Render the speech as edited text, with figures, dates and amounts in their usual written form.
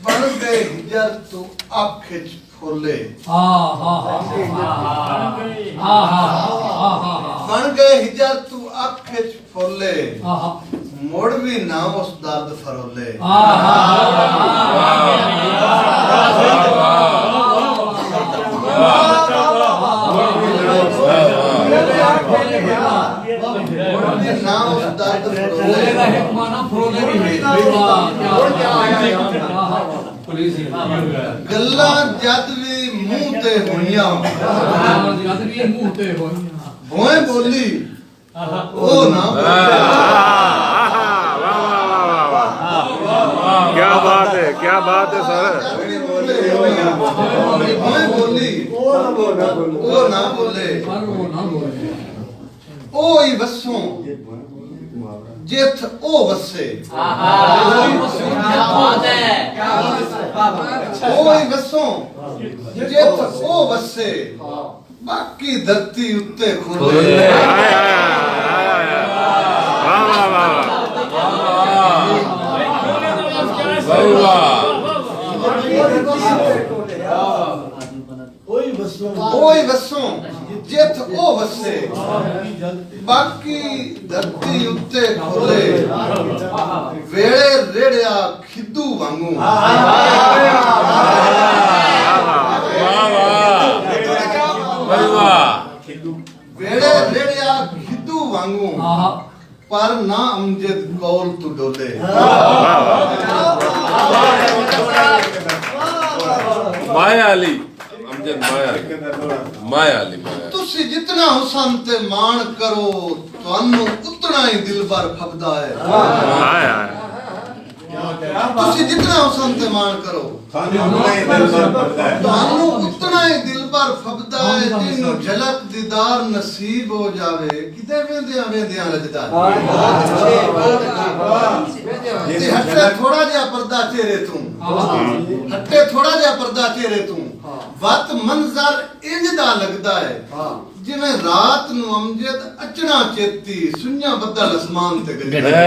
बन गए हिजर तू अख च फुले बन गए हिजर तू अख च फुले मुड़ भी ना उस दर्द फरोले ना उस दर्द गल्लां जद भी मुंह ते होइयां भोए बोली ओ ना क्या बात है सर। भोए बोली ओ ना बोले ओ ही वसों जिथ ओ वसे ओ ही वसों जिथ ओ वसे बाकी धरती उत्ते खोले ओई वसों जिथ ओ वसे बाकी धरती उत्ते खोले वेड़े रेड़िया खिद्दू वांगू वेड़े रेड़िया खिद्दू वांगू पर ना अमजद कौल तू डोले माया अली माया अली तुसी जितना हुसन ते मान करो ਤੁਹਾਨੂੰ उतना ही दिल भर फबदा है तुसी जितना हुसन ते मान करो ਤੁਹਾਨੂੰ उतना ही दिल भर फबदा है जिन्नु झलक दीदार नसीब हो जावे किते वेंदियां वेंदियां रजदा ते हटे थोड़ा जिहा पर्दा चेहरे तू हटे थोड़ा जिहा पर्दा चेहरे तू वत मंजर इंज दा लगदा है जिवें रात नू अमजद अचना चेती सुन्या बदल आसमान ते गजदा